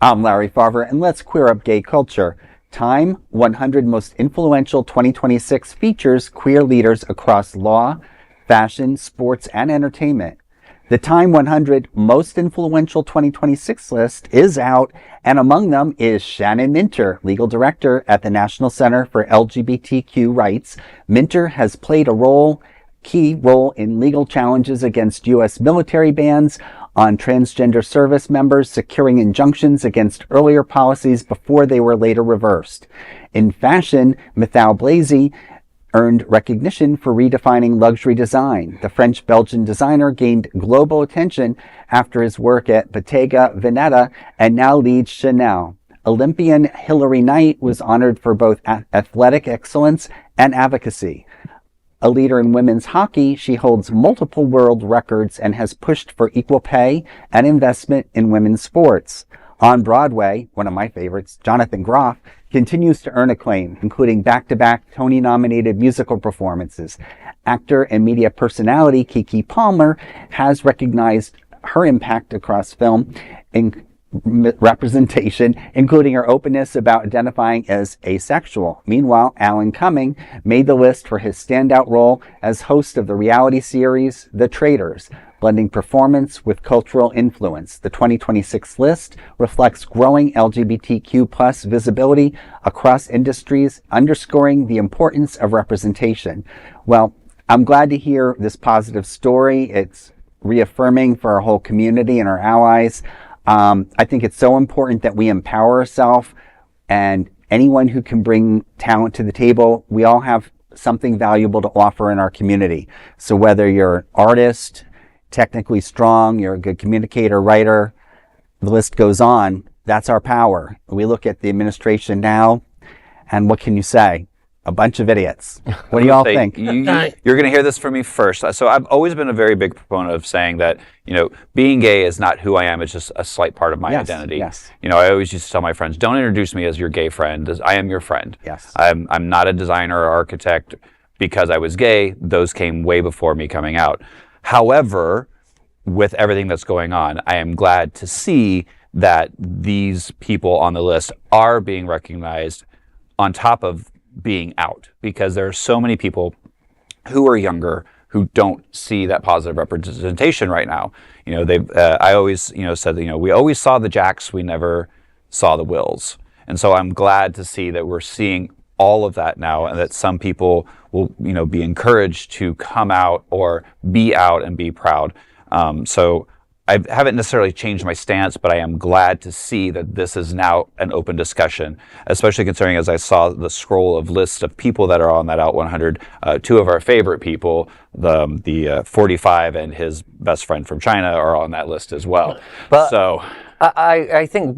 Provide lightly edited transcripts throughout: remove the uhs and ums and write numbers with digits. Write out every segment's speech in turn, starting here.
I'm Larry Farver, and let's queer up gay culture. Time 100 Most Influential 2026 features queer leaders across law, fashion, sports, and entertainment. The Time 100 Most Influential 2026 list is out, and among them is Shannon Minter, legal director at the National Center for LGBTQ Rights. Minter has played a key role in legal challenges against U.S. military bans on transgender service members, securing injunctions against earlier policies before they were later reversed. In fashion, Matthieu Blazy earned recognition for redefining luxury design. The French-Belgian designer gained global attention after his work at Bottega Veneta and now leads Chanel. Olympian Hilary Knight was honored for both athletic excellence and advocacy. A leader in women's hockey, she holds multiple world records and has pushed for equal pay and investment in women's sports. On Broadway, one of my favorites, Jonathan Groff, continues to earn acclaim, including back-to-back Tony-nominated musical performances. Actor and media personality Keke Palmer has recognized her impact across film in representation, including her openness about identifying as asexual. Meanwhile, Cumming made the list for his standout role as host of the reality series The Traitors, blending performance with cultural influence. The 2026 list reflects growing LGBTQ+ visibility across industries, underscoring the importance of representation. Well, I'm glad to hear this positive story. It's reaffirming for our whole community and our allies. I think it's so important that we empower ourselves, and anyone who can bring talent to the table, we all have something valuable to offer in our community. So whether you're an artist, technically strong, you're a good communicator, writer, the list goes on, that's our power. We look at the administration now, and what can you say? A bunch of idiots. What do y'all think? You're going to hear this from me first. So I've always been a very big proponent of saying that, being gay is not who I am. It's just a slight part of my identity. Yes. I always used to tell my friends, don't introduce me as your gay friend. I am your friend. Yes. I'm not a designer or architect because I was gay. Those came way before me coming out. However, with everything that's going on, I am glad to see that these people on the list are being recognized on top of being out, because there are so many people who are younger who don't see that positive representation right now. I always said that, we always saw the Jacks, we never saw the Wills. And so I'm glad to see that we're seeing all of that now, and that some people will be encouraged to come out or be out and be proud. So I haven't necessarily changed my stance, but I am glad to see that this is now an open discussion, especially considering as I saw the scroll of lists of people that are on that Out 100, two of our favorite people, the 45 and his best friend from China are on that list as well. But so I think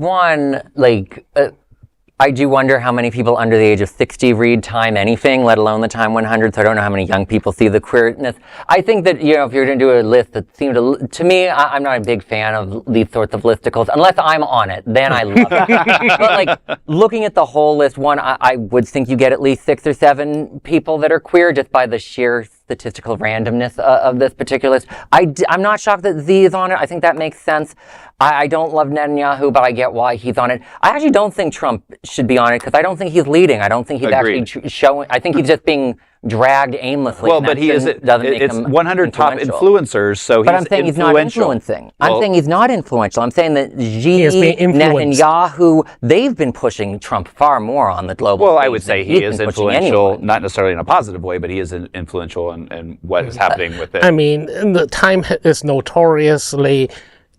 I do wonder how many people under the age of 60 read Time anything, let alone the Time 100. So I don't know how many young people see the queerness. I think that, if you're going to do a list that seemed to me, I'm not a big fan of these sorts of listicles, unless I'm on it. Then I love it. But looking at the whole list, I would think you get at least 6 or 7 people that are queer just by the sheer statistical randomness of this particular list. I'm not shocked that Z is on it. I think that makes sense. I don't love Netanyahu, but I get why he's on it. I actually don't think Trump should be on it, because I don't think he's leading. I don't think he's actually showing. I think he's just being dragged aimlessly. Well, but he is. It's 100 top influencers, so he's. But I'm saying he's not influencing. I'm saying he's not influential. I'm saying that Xi, Netanyahu, they've been pushing Trump far more on the global. Well, I would say he is influential, not necessarily in a positive way, but he is influential in what is happening with it. I mean, the Time is notoriously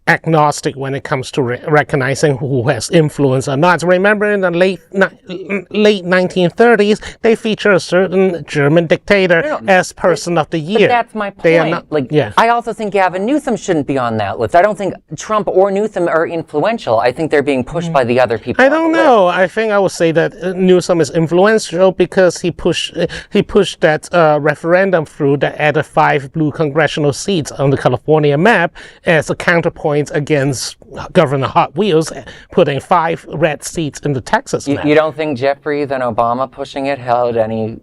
agnostic when it comes to recognizing who has influence or not. Remember, in the late 1930s, they feature a certain German dictator as Person of the Year. But that's my point. They are not, I also think Gavin Newsom shouldn't be on that list. I don't think Trump or Newsom are influential. I think they're being pushed by the other people. I don't know. I think I would say that Newsom is influential because he pushed that referendum through that added 5 blue congressional seats on the California map as a counterpoint against Governor Hot Wheels putting 5 red seats in the Texas map. You don't think Jeffries and Obama pushing it held any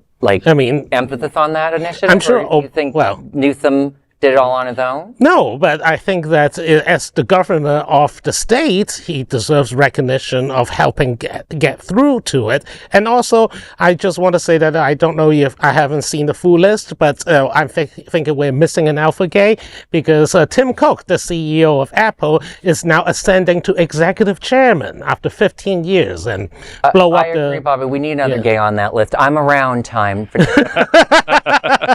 emphasis on that initiative? I'm sure. You think Newsom Did it all on his own? No, but I think that as the governor of the state, he deserves recognition of helping get through to it. And also, I just want to say that I don't know if I haven't seen the full list, but I'm thinking we're missing an alpha gay because Tim Cook, the CEO of Apple, is now ascending to executive chairman after 15 years and blow up I agree, Bobby. We need another gay on that list. I'm around time for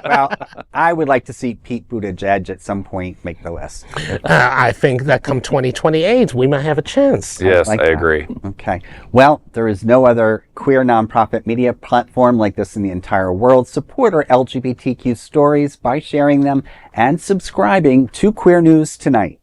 Well, I would like to see Pete Buttigieg at some point make the list. I think that come 2028, we might have a chance. Yes, like I that. agree. Okay. Well, there is no other queer nonprofit media platform like this in the entire world. Support our LGBTQ stories by sharing them and subscribing to Queer News Tonight.